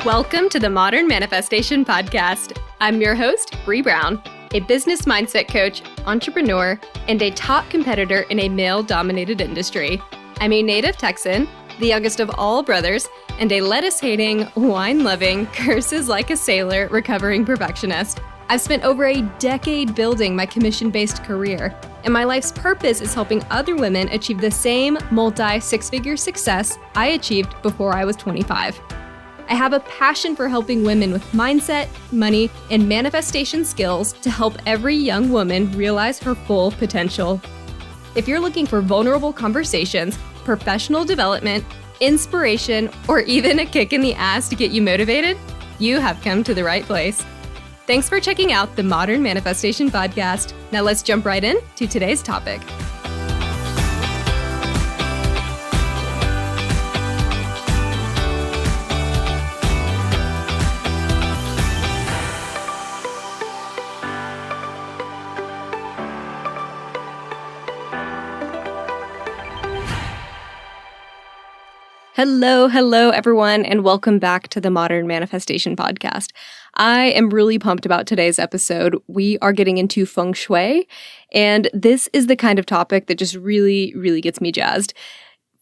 Welcome to the Modern Manifestation Podcast. I'm your host, Bree Brown, a business mindset coach, entrepreneur, and a top competitor in a male-dominated industry. I'm a native Texan, the youngest of all brothers, and a lettuce-hating, wine-loving, curses-like-a-sailor recovering perfectionist. I've spent over a decade building my commission-based career, and my life's purpose is helping other women achieve the same multi-six-figure success I achieved before I was 25. I have a passion for helping women with mindset, money, and manifestation skills to help every young woman realize her full potential. If you're looking for vulnerable conversations, professional development, inspiration, or even a kick in the ass to get you motivated, you have come to the right place. Thanks for checking out the Modern Manifestation Podcast. Now let's jump right in to today's topic. Hello, everyone, and welcome back to the Modern Manifestation Podcast. I am really pumped about today's episode. We are getting into Feng Shui, and this is the kind of topic that just really gets me jazzed.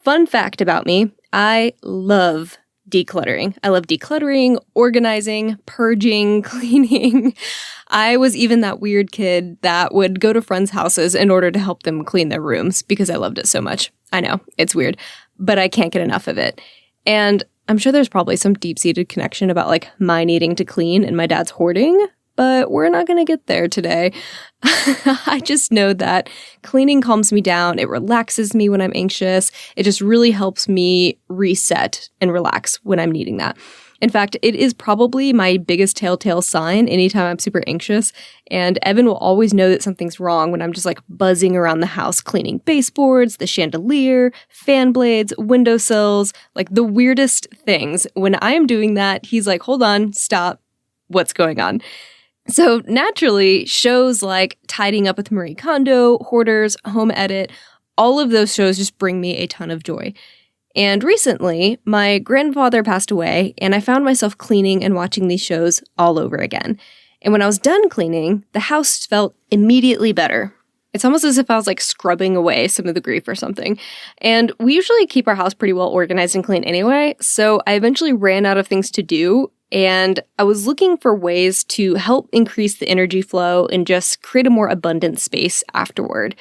Fun fact about me, I love decluttering. I love decluttering, organizing, purging, cleaning. I was even that weird kid that would go to friends' houses in order to help them clean their rooms because I loved it so much. I know, it's weird, but I can't get enough of it. And I'm sure there's probably some deep-seated connection about like my needing to clean and my dad's hoarding, but we're not going to get there today. I just know that cleaning calms me down. It relaxes me when I'm anxious. It just really helps me reset and relax when I'm needing that. In fact, it is probably my biggest telltale sign anytime I'm super anxious, and Evan will always know that something's wrong when I'm just like buzzing around the house, cleaning baseboards, the chandelier, fan blades, windowsills, like the weirdest things. When I am doing that, he's like, hold on, stop, what's going on? So naturally, shows like Tidying Up with Marie Kondo, Hoarders, Home Edit, all of those shows just bring me a ton of joy. And recently, my grandfather passed away, and I found myself cleaning and watching these shows all over again. And when I was done cleaning, the house felt immediately better. It's almost as if I was like scrubbing away some of the grief or something. And we usually keep our house pretty well organized and clean anyway, so I eventually ran out of things to do, and I was looking for ways to help increase the energy flow and just create a more abundant space afterward.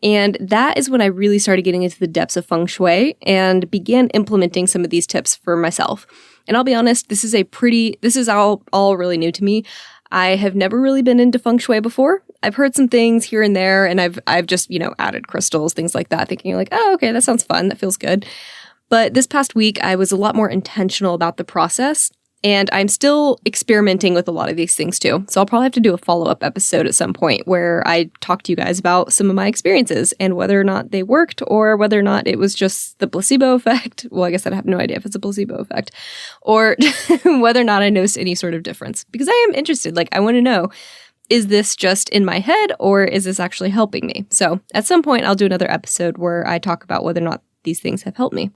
And that is when I really started getting into the depths of Feng Shui and began implementing some of these tips for myself. And I'll be honest, this is all really new to me. I have never really been into Feng Shui before. I've heard some things here and there, and I've just, added crystals, things like that, thinking like, oh, okay, that sounds fun. That feels good. But this past week, I was a lot more intentional about the process. And I'm still experimenting with a lot of these things too. So I'll probably have to do a follow-up episode at some point where I talk to you guys about some of my experiences and whether or not they worked or whether or not it was just the placebo effect. Well, I guess I have no idea if it's a placebo effect, or whether or not I noticed any sort of difference. Because I am interested. Like, I want to know, is this just in my head or is this actually helping me? So at some point, I'll do another episode where I talk about whether or not these things have helped me.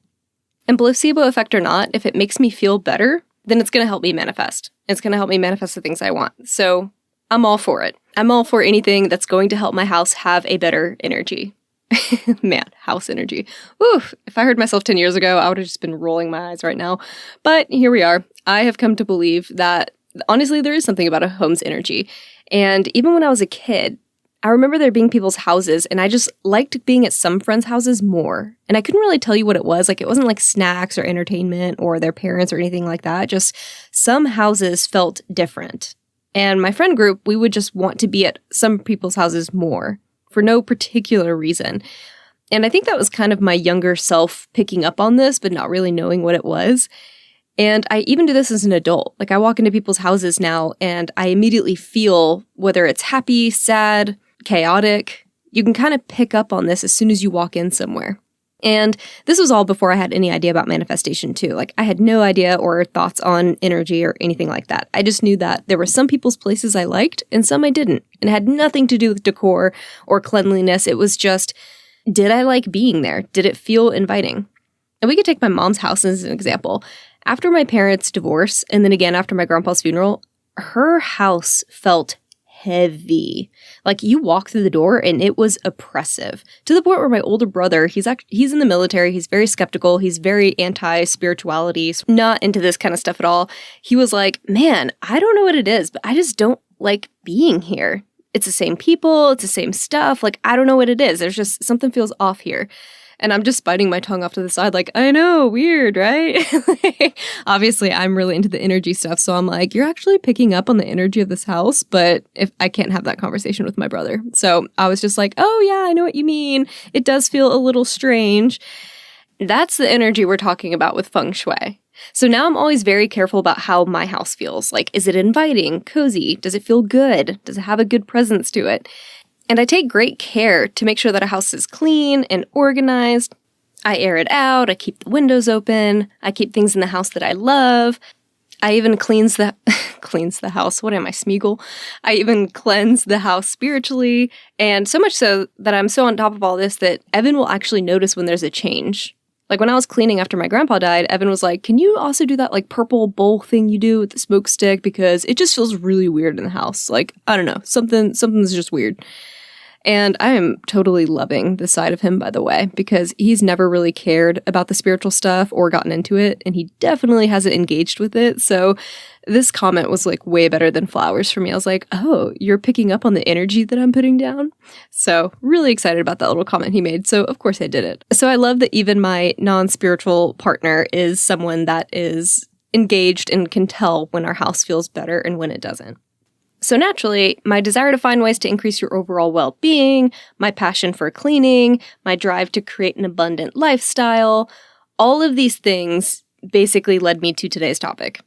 And placebo effect or not, if it makes me feel better, then it's going to help me manifest. It's going to help me manifest the things I want. So I'm all for it. I'm all for anything that's going to help my house have a better energy. Man, house energy. Oof, if I heard myself 10 years ago, I would have just been rolling my eyes right now. But here we are. I have come to believe that, honestly, there is something about a home's energy. And even when I was a kid, I remember there being people's houses, and I just liked being at some friends' houses more. And I couldn't really tell you what it was. Like, it wasn't like snacks or entertainment or their parents or anything like that. Just some houses felt different. And my friend group, we would just want to be at some people's houses more for no particular reason. And I think that was kind of my younger self picking up on this, but not really knowing what it was. And I even do this as an adult. Like, I walk into people's houses now and I immediately feel whether it's happy, sad, chaotic. You can kind of pick up on this as soon as you walk in somewhere. And this was all before I had any idea about manifestation too. Like, I had no idea or thoughts on energy or anything like that. I just knew that there were some people's places I liked and some I didn't. And it had nothing to do with decor or cleanliness. It was just, did I like being there? Did it feel inviting? And we could take my mom's house as an example. After my parents' divorce, and then again after my grandpa's funeral, her house felt heavy. Like, you walk through the door and it was oppressive, to the point where my older brother, he's in the military, he's very skeptical, he's very anti-spirituality, not into this kind of stuff at all. He was like, man, I don't know what it is, but I just don't like being here. It's the same people, it's the same stuff, like, I don't know what it is. There's just something feels off here. And I'm just biting my tongue off to the side like, I know, weird, right? Obviously, I'm really into the energy stuff, so I'm like, you're actually picking up on the energy of this house, but if I can't have that conversation with my brother. So I was just like, oh yeah, I know what you mean. It does feel a little strange. That's the energy we're talking about with Feng Shui. So now I'm always very careful about how my house feels. Like, is it inviting, cozy? Does it feel good? Does it have a good presence to it? And I take great care to make sure that a house is clean and organized. I air it out, I keep the windows open, I keep things in the house that I love. I even cleanse the house. What am I, Smeagol? I even cleanse the house spiritually, and so much so that I'm so on top of all this that Evan will actually notice when there's a change. Like, when I was cleaning after my grandpa died, Evan was like, can you also do that like purple bowl thing you do with the smoke stick? Because it just feels really weird in the house. Like, I don't know, something's just weird. And I am totally loving this side of him, by the way, because he's never really cared about the spiritual stuff or gotten into it, and he definitely hasn't engaged with it. So this comment was like way better than flowers for me. I was like, oh, you're picking up on the energy that I'm putting down? So really excited about that little comment he made. So of course I did it. So I love that even my non-spiritual partner is someone that is engaged and can tell when our house feels better and when it doesn't. So naturally, my desire to find ways to increase your overall well-being, my passion for cleaning, my drive to create an abundant lifestyle, all of these things basically led me to today's topic.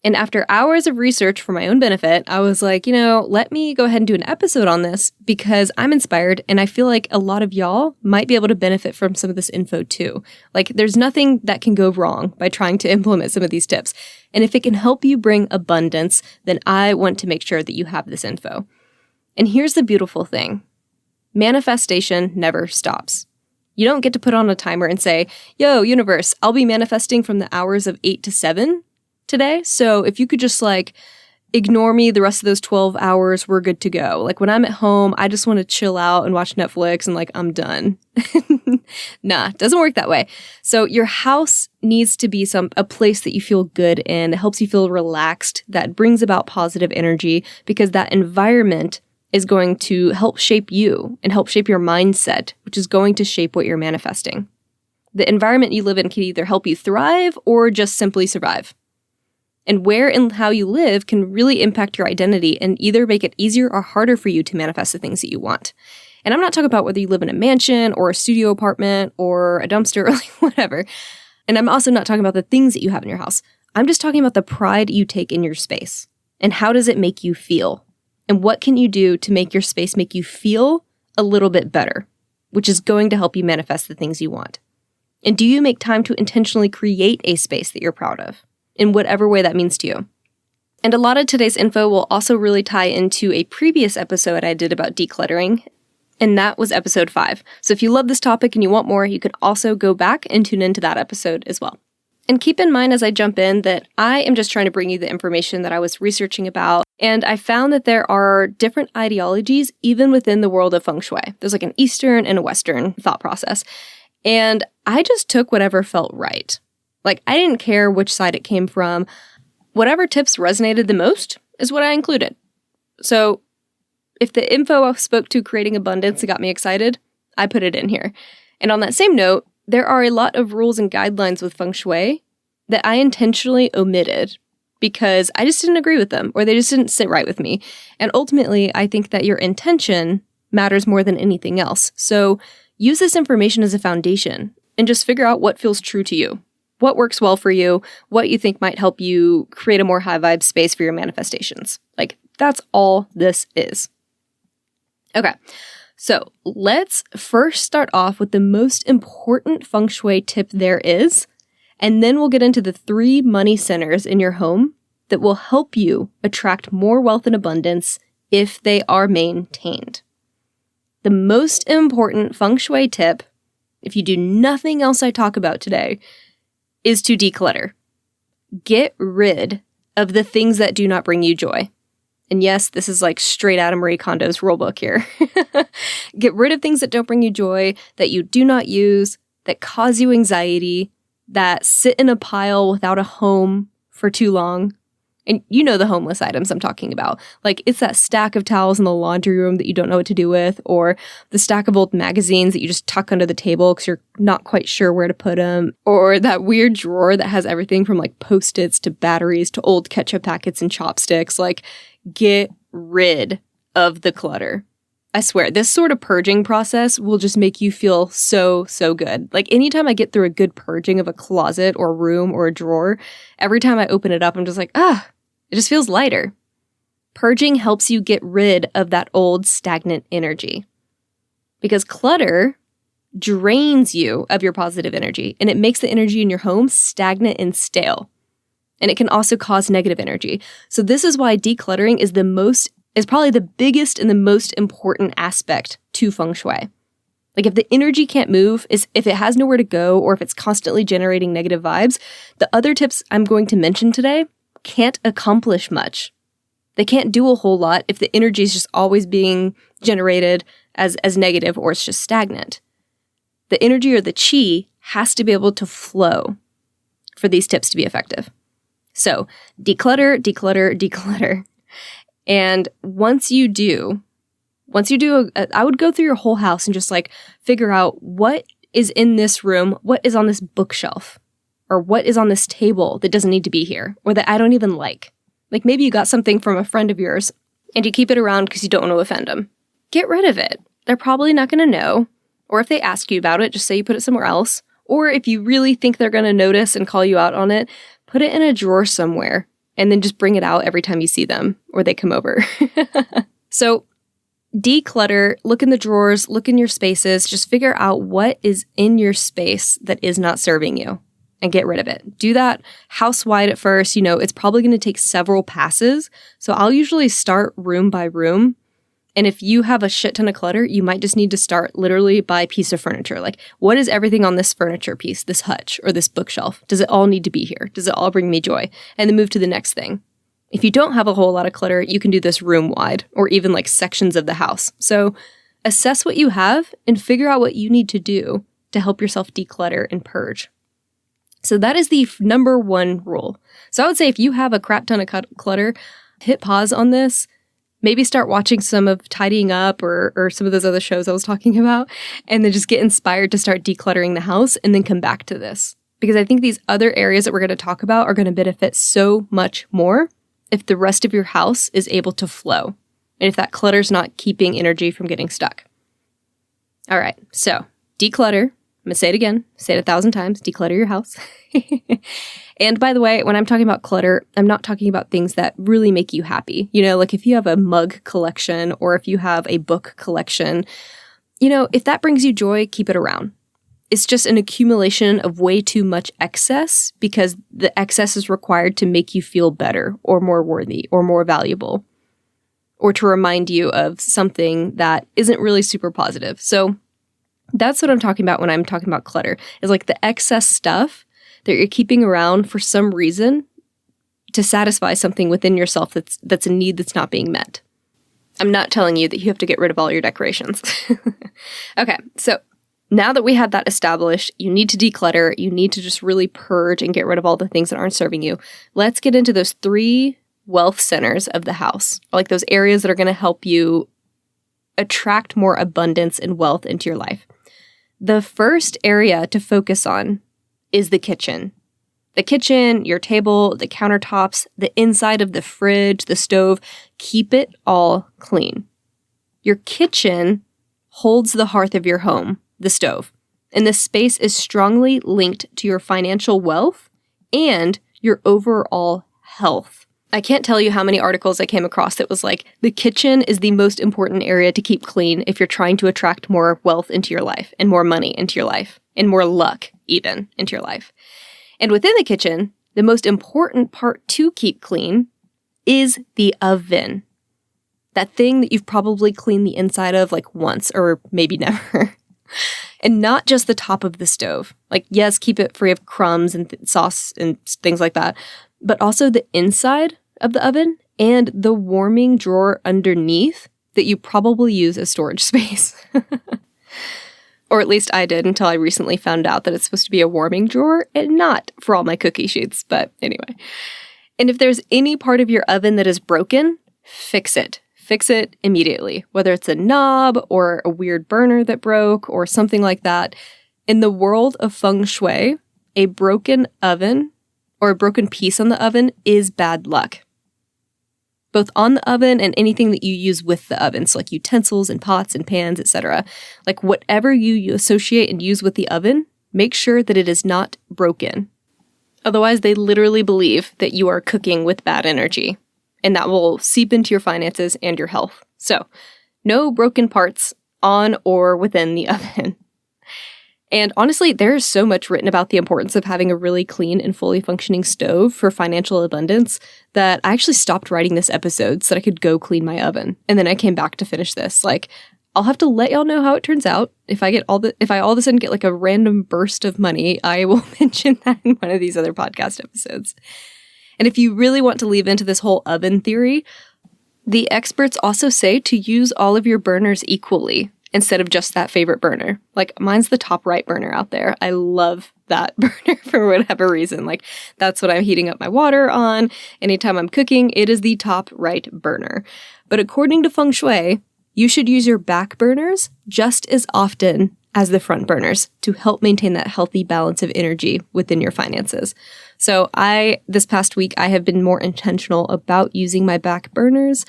And after hours of research for my own benefit, I was like, let me go ahead and do an episode on this because I'm inspired and I feel like a lot of y'all might be able to benefit from some of this info too. Like, there's nothing that can go wrong by trying to implement some of these tips. And if it can help you bring abundance, then I want to make sure that you have this info. And here's the beautiful thing. Manifestation never stops. You don't get to put on a timer and say, yo, universe, I'll be manifesting from the hours of 8 to 7 today. So if you could just ignore me the rest of those 12 hours, we're good to go. Like, when I'm at home, I just want to chill out and watch Netflix and I'm done. Nah, doesn't work that way. So your house needs to be a place that you feel good in, that helps you feel relaxed, that brings about positive energy, because that environment is going to help shape you and help shape your mindset, which is going to shape what you're manifesting. The environment you live in can either help you thrive or just simply survive. And where and how you live can really impact your identity and either make it easier or harder for you to manifest the things that you want. And I'm not talking about whether you live in a mansion or a studio apartment or a dumpster or whatever. And I'm also not talking about the things that you have in your house. I'm just talking about the pride you take in your space. And how does it make you feel? And what can you do to make your space make you feel a little bit better, which is going to help you manifest the things you want? And do you make time to intentionally create a space that you're proud of, in whatever way that means to you? And a lot of today's info will also really tie into a previous episode I did about decluttering, and that was episode 5. So if you love this topic and you want more, you can also go back and tune into that episode as well. And keep in mind as I jump in that I am just trying to bring you the information that I was researching about, and I found that there are different ideologies even within the world of Feng Shui. There's an Eastern and a Western thought process, and I just took whatever felt right. I didn't care which side it came from. Whatever tips resonated the most is what I included. So if the info spoke to creating abundance and got me excited, I put it in here. And on that same note, there are a lot of rules and guidelines with Feng Shui that I intentionally omitted because I just didn't agree with them, or they just didn't sit right with me. And ultimately, I think that your intention matters more than anything else. So use this information as a foundation and just figure out what feels true to you. What works well for you, what you think might help you create a more high vibe space for your manifestations. That's all this is. Okay, so let's first start off with the most important Feng Shui tip there is, and then we'll get into the 3 money centers in your home that will help you attract more wealth and abundance if they are maintained. The most important Feng Shui tip, if you do nothing else I talk about today, is to declutter. get rid of the things that do not bring you joy. And yes, this is like straight out of Marie Kondo's rule book here. Get rid of things that don't bring you joy, that you do not use, that cause you anxiety, that sit in a pile without a home for too long. And you know the homeless items I'm talking about. Like, it's that stack of towels in the laundry room that you don't know what to do with, or the stack of old magazines that you just tuck under the table because you're not quite sure where to put them, or that weird drawer that has everything from like Post-its to batteries to old ketchup packets and chopsticks. Like, get rid of the clutter. I swear, this sort of purging process will just make you feel so, so good. Like, anytime I get through a good purging of a closet or a room or a drawer, every time I open it up, I'm just like, it just feels lighter. Purging helps you get rid of that old stagnant energy. Because clutter drains you of your positive energy, and it makes the energy in your home stagnant and stale. And it can also cause negative energy. So this is why decluttering is probably the biggest and the most important aspect to Feng Shui. Like, if the energy can't move, if it has nowhere to go, or if it's constantly generating negative vibes, the other tips I'm going to mention today can't accomplish much. They can't do a whole lot if the energy is just always being generated as negative, or it's just stagnant. The energy or the chi has to be able to flow for these tips to be effective. So declutter, declutter, declutter. And once you do, I would go through your whole house and just like figure out what is in this room, what is on this bookshelf, or what is on this table that doesn't need to be here, or that I don't even like. Like, maybe you got something from a friend of yours and you keep it around because you don't want to offend them. Get rid of it. They're probably not going to know. Or if they ask you about it, just say you put it somewhere else. Or if you really think they're going to notice and call you out on it, put it in a drawer somewhere and then just bring it out every time you see them or they come over. So declutter, look in the drawers, look in your spaces, just figure out what is in your space that is not serving you and get rid of it. Do that house-wide at first. It's probably going to take several passes. So I'll usually start room by room. And if you have a shit ton of clutter, you might just need to start literally by piece of furniture. Like, what is everything on this furniture piece, this hutch, or this bookshelf? Does it all need to be here? Does it all bring me joy? And then move to the next thing. If you don't have a whole lot of clutter, you can do this room-wide, or even like sections of the house. So assess what you have and figure out what you need to do to help yourself declutter and purge. So that is the number one rule. So I would say if you have a crap ton of clutter, hit pause on this. Maybe start watching some of Tidying Up or some of those other shows I was talking about, and then just get inspired to start decluttering the house and then come back to this. Because I think these other areas that we're going to talk about are going to benefit so much more if the rest of your house is able to flow, and if that clutter's not keeping energy from getting stuck. All right, so declutter. I'm going to say it again, say it 1,000 times, declutter your house. And by the way, when I'm talking about clutter, I'm not talking about things that really make you happy. Like if you have a mug collection or if you have a book collection, if that brings you joy, keep it around. It's just an accumulation of way too much excess because the excess is required to make you feel better or more worthy or more valuable, or to remind you of something that isn't really super positive. So that's what I'm talking about when I'm talking about clutter, is like the excess stuff that you're keeping around for some reason to satisfy something within yourself that's a need that's not being met. I'm not telling you that you have to get rid of all your decorations. Okay, so now that we had that established, you need to declutter, you need to just really purge and get rid of all the things that aren't serving you. Let's get into those 3 wealth centers of the house, like those areas that are going to help you attract more abundance and wealth into your life. The first area to focus on is the kitchen. The kitchen, your table, the countertops, the inside of the fridge, the stove, keep it all clean. Your kitchen holds the hearth of your home, the stove, and this space is strongly linked to your financial wealth and your overall health. I can't tell you how many articles I came across that was like, the kitchen is the most important area to keep clean if you're trying to attract more wealth into your life and more money into your life and more luck even into your life. And within the kitchen, the most important part to keep clean is the oven. That thing that you've probably cleaned the inside of like once or maybe never. And not just the top of the stove. Like, yes, keep it free of crumbs and sauce and things like that, but also the inside of the oven and the warming drawer underneath that you probably use as storage space. Or at least I did until I recently found out that it's supposed to be a warming drawer and not for all my cookie sheets. But anyway. And if there's any part of your oven that is broken, fix it. Fix it immediately, whether it's a knob or a weird burner that broke or something like that. In the world of Feng Shui, a broken oven or a broken piece on the oven is bad luck. Both on the oven and anything that you use with the oven, so like utensils and pots and pans, etc. Like whatever you associate and use with the oven, make sure that it is not broken. Otherwise, they literally believe that you are cooking with bad energy, and that will seep into your finances and your health. So, no broken parts on or within the oven. And honestly, there is so much written about the importance of having a really clean and fully functioning stove for financial abundance that I actually stopped writing this episode so that I could go clean my oven. And then I came back to finish this. Like, I'll have to let y'all know how it turns out. If I all of a sudden get like a random burst of money, I will mention that in one of these other podcast episodes. And if you really want to leave into this whole oven theory, the experts also say to use all of your burners equally instead of just that favorite burner. Like, mine's the top right burner out there. I love that burner for whatever reason. Like, that's what I'm heating up my water on. Anytime I'm cooking, it is the top right burner. But according to Feng Shui, you should use your back burners just as often as the front burners to help maintain that healthy balance of energy within your finances. So this past week, I have been more intentional about using my back burners,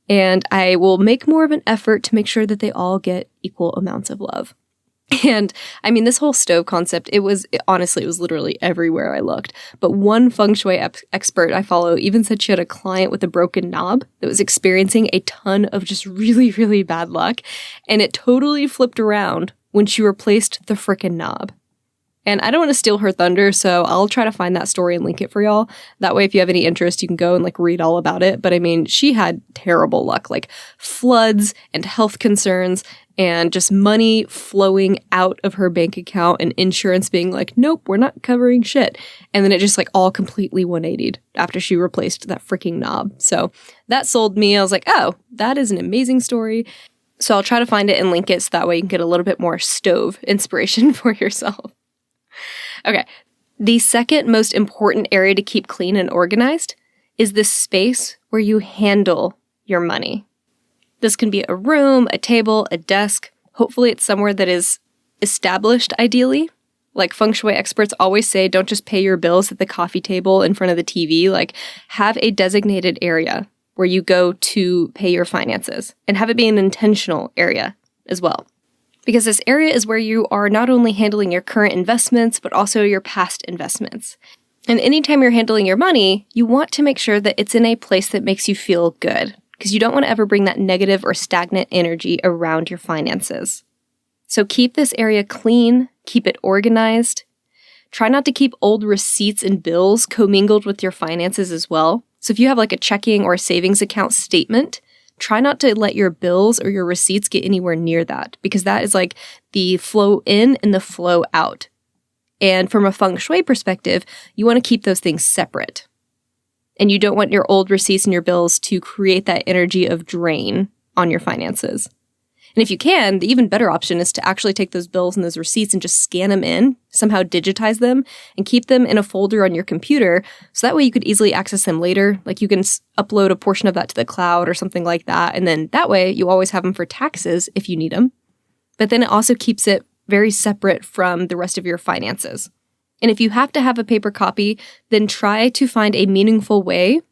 and I will make more of an effort to make sure that they all get equal amounts of love. And I mean, this whole stove concept, it was literally everywhere I looked. But one Feng Shui expert I follow even said she had a client with a broken knob that was experiencing a ton of just really, really bad luck. And it totally flipped around when she replaced the frickin' knob. And I don't want to steal her thunder, so I'll try to find that story and link it for y'all. That way, if you have any interest, you can go and like read all about it. But I mean, she had terrible luck, like floods and health concerns and just money flowing out of her bank account and insurance being like, nope, we're not covering shit. And then it just like all completely 180'd after she replaced that freaking knob. So that sold me. I was like, oh, that is an amazing story. So I'll try to find it and link it so that way you can get a little bit more stove inspiration for yourself. Okay, the second most important area to keep clean and organized is the space where you handle your money. This can be a room, a table, a desk. Hopefully it's somewhere that is established ideally. Like Feng Shui experts always say, don't just pay your bills at the coffee table in front of the TV. Like, have a designated area where you go to pay your finances, and have it be an intentional area as well. Because this area is where you are not only handling your current investments, but also your past investments. And anytime you're handling your money, you want to make sure that it's in a place that makes you feel good, because you don't want to ever bring that negative or stagnant energy around your finances. So keep this area clean, keep it organized. Try not to keep old receipts and bills commingled with your finances as well. So if you have like a checking or a savings account statement, try not to let your bills or your receipts get anywhere near that, because that is like the flow in and the flow out. And from a Feng Shui perspective, you want to keep those things separate. And you don't want your old receipts and your bills to create that energy of drain on your finances. And if you can, the even better option is to actually take those bills and those receipts and just scan them in, somehow digitize them, and keep them in a folder on your computer, so that way you could easily access them later. Like you can upload a portion of that to the cloud or something like that, and then that way you always have them for taxes if you need them. But then it also keeps it very separate from the rest of your finances. And if you have to have a paper copy, then try to find a meaningful way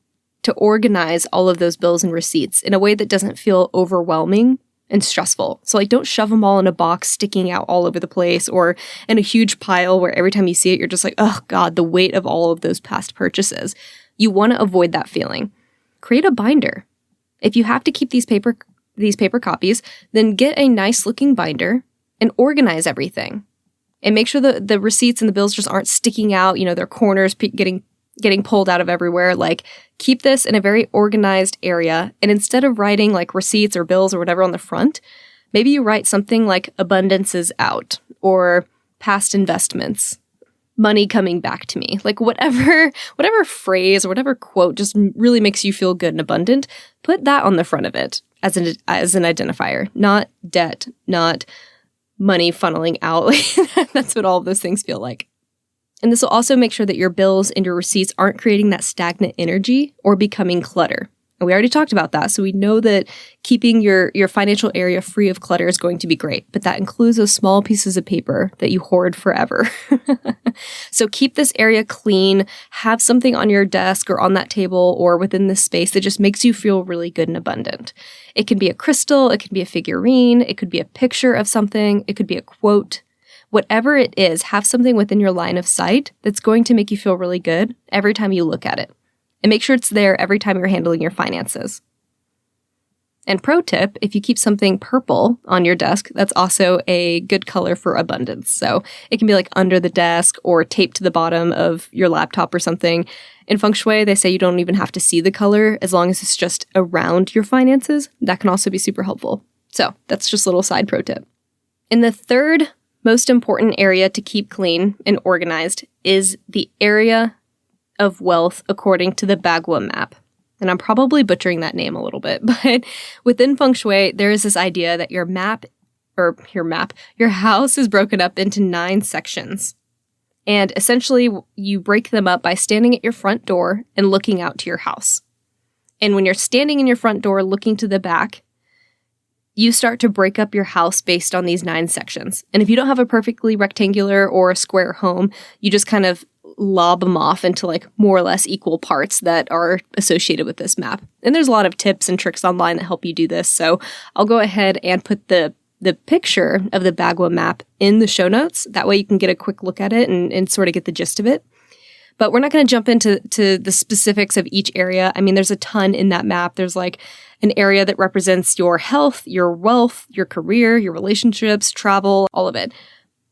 to organize all of those bills and receipts in a way that doesn't feel overwhelming and stressful. So like, don't shove them all in a box sticking out all over the place or in a huge pile where every time you see it, you're just like, oh God, the weight of all of those past purchases. You want to avoid that feeling. Create a binder. If you have to keep these paper copies, then get a nice looking binder and organize everything. And make sure the receipts and the bills just aren't sticking out, their corners getting pulled out of everywhere. Like, keep this in a very organized area. And instead of writing like receipts or bills or whatever on the front, maybe you write something like abundance is out or past investments, money coming back to me. Like whatever phrase or whatever quote just really makes you feel good and abundant, put that on the front of it as an identifier, not debt, not money funneling out. That's what all of those things feel like. And this will also make sure that your bills and your receipts aren't creating that stagnant energy or becoming clutter. And we already talked about that, so we know that keeping your financial area free of clutter is going to be great, but that includes those small pieces of paper that you hoard forever. So keep this area clean, have something on your desk or on that table or within this space that just makes you feel really good and abundant. It can be a crystal, it can be a figurine, it could be a picture of something, it could be a quote. Whatever it is, have something within your line of sight that's going to make you feel really good every time you look at it. And make sure it's there every time you're handling your finances. And pro tip, if you keep something purple on your desk, that's also a good color for abundance. So it can be like under the desk or taped to the bottom of your laptop or something. In Feng Shui, they say you don't even have to see the color as long as it's just around your finances. That can also be super helpful. So that's just a little side pro tip. And the third most important area to keep clean and organized is the area of wealth according to the Bagua map. And I'm probably butchering that name a little bit, but within Feng Shui, there is this idea that your house is broken up into 9 sections. And essentially, you break them up by standing at your front door and looking out to your house. And when you're standing in your front door looking to the back, you start to break up your house based on these 9 sections. And if you don't have a perfectly rectangular or a square home, you just kind of lob them off into like more or less equal parts that are associated with this map. And there's a lot of tips and tricks online that help you do this. So I'll go ahead and put the picture of the Bagua map in the show notes. That way you can get a quick look at it and sort of get the gist of it. But we're not going to jump into the specifics of each area. I mean, there's a ton in that map. There's like an area that represents your health, your wealth, your career, your relationships, travel, all of it.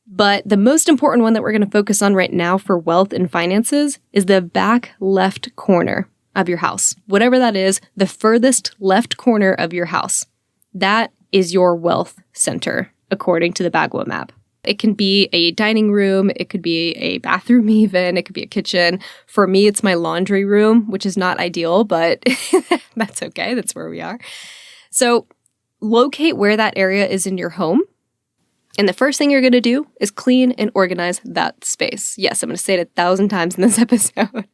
But the most important one that we're going to focus on right now for wealth and finances is the back left corner of your house. Whatever that is, the furthest left corner of your house. That is your wealth center, according to the Bagua map. It can be a dining room, it could be a bathroom even, it could be a kitchen. For me, it's my laundry room, which is not ideal, but that's okay, that's where we are. So locate where that area is in your home. And the first thing you're going to do is clean and organize that space. Yes, I'm going to say it 1,000 times in this episode.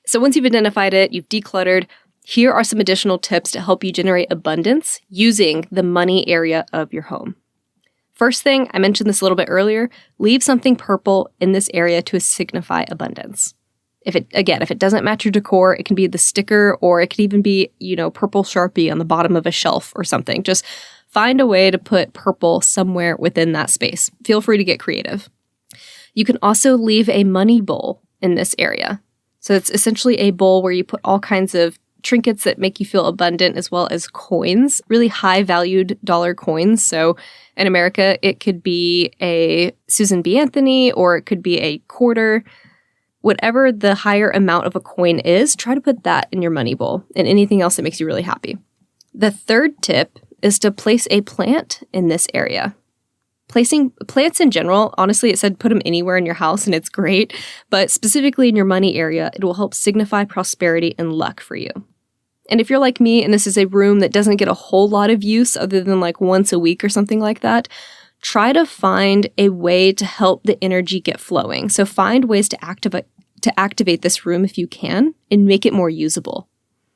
So once you've identified it, you've decluttered, here are some additional tips to help you generate abundance using the money area of your home. First thing, I mentioned this a little bit earlier, leave something purple in this area to signify abundance. If it doesn't match your decor, it can be the sticker or it could even be, purple Sharpie on the bottom of a shelf or something. Just find a way to put purple somewhere within that space. Feel free to get creative. You can also leave a money bowl in this area. So it's essentially a bowl where you put all kinds of trinkets that make you feel abundant as well as coins, really high valued dollar coins. So in America, it could be a Susan B. Anthony or it could be a quarter. Whatever the higher amount of a coin is, try to put that in your money bowl and anything else that makes you really happy. The third tip is to place a plant in this area. Placing plants in general, honestly, it said put them anywhere in your house and it's great, but specifically in your money area, it will help signify prosperity and luck for you. And if you're like me and this is a room that doesn't get a whole lot of use other than like once a week or something like that, try to find a way to help the energy get flowing. So find ways to activate this room if you can and make it more usable.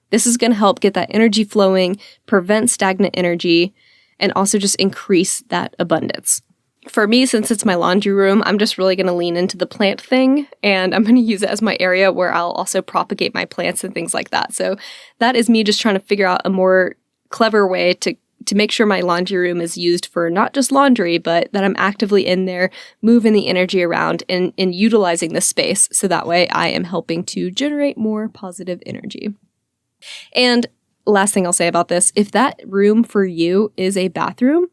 This is going to help get that energy flowing, prevent stagnant energy, and also just increase that abundance. For me, since it's my laundry room, I'm just really going to lean into the plant thing, and I'm going to use it as my area where I'll also propagate my plants and things like that. So that is me just trying to figure out a more clever way to make sure my laundry room is used for not just laundry, but that I'm actively in there, moving the energy around and utilizing the space. So that way I am helping to generate more positive energy. And last thing I'll say about this, if that room for you is a bathroom,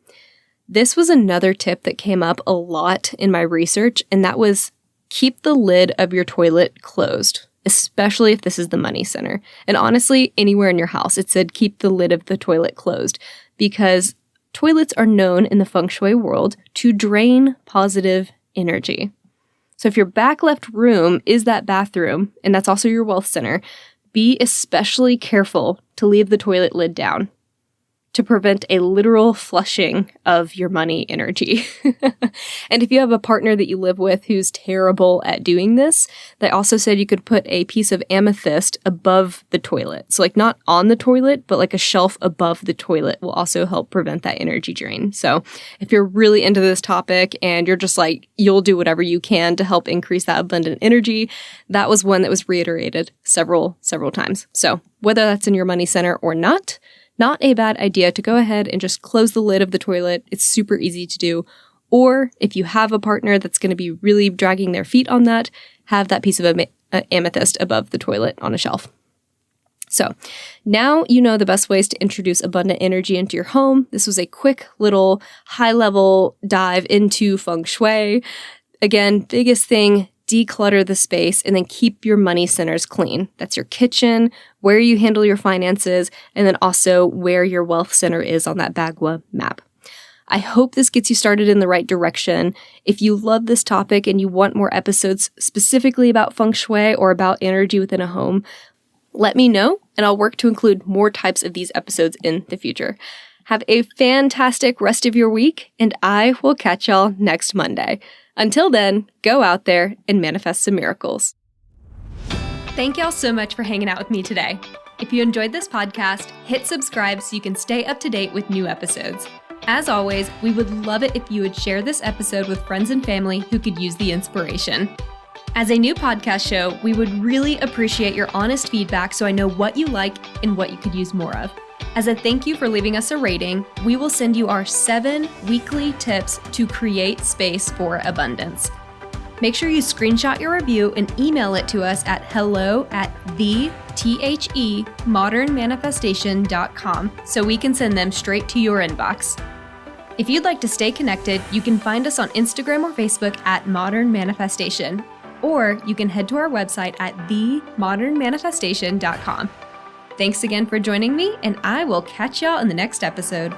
this was another tip that came up a lot in my research, and that was keep the lid of your toilet closed, especially if this is the money center. And honestly, anywhere in your house, it said keep the lid of the toilet closed because toilets are known in the Feng Shui world to drain positive energy. So if your back left room is that bathroom, and that's also your wealth center, be especially careful to leave the toilet lid down to prevent a literal flushing of your money energy. And if you have a partner that you live with who's terrible at doing this, they also said you could put a piece of amethyst above the toilet. So like not on the toilet, but like a shelf above the toilet will also help prevent that energy drain. So if you're really into this topic and you're just like, you'll do whatever you can to help increase that abundant energy, that was one that was reiterated several times. So whether that's in your money center or not a bad idea to go ahead and just close the lid of the toilet. It's super easy to do. Or if you have a partner that's going to be really dragging their feet on that, have that piece of amethyst above the toilet on a shelf. So now you know the best ways to introduce abundant energy into your home. This was a quick little high-level dive into Feng Shui. Again, biggest thing, declutter the space and then keep your money centers clean. That's your kitchen, where you handle your finances, and then also where your wealth center is on that Bagua map. I hope this gets you started in the right direction. If you love this topic and you want more episodes specifically about Feng Shui or about energy within a home, let me know and I'll work to include more types of these episodes in the future. Have a fantastic rest of your week, and I will catch y'all next Monday. Until then, go out there and manifest some miracles. Thank y'all so much for hanging out with me today. If you enjoyed this podcast, hit subscribe so you can stay up to date with new episodes. As always, we would love it if you would share this episode with friends and family who could use the inspiration. As a new podcast show, we would really appreciate your honest feedback so I know what you like and what you could use more of. As a thank you for leaving us a rating, we will send you our 7 weekly tips to create space for abundance. Make sure you screenshot your review and email it to us at hello@themodernmanifestation.com so we can send them straight to your inbox. If you'd like to stay connected, you can find us on Instagram or Facebook at Modern Manifestation, or you can head to our website at themodernmanifestation.com. Thanks again for joining me, and I will catch y'all in the next episode.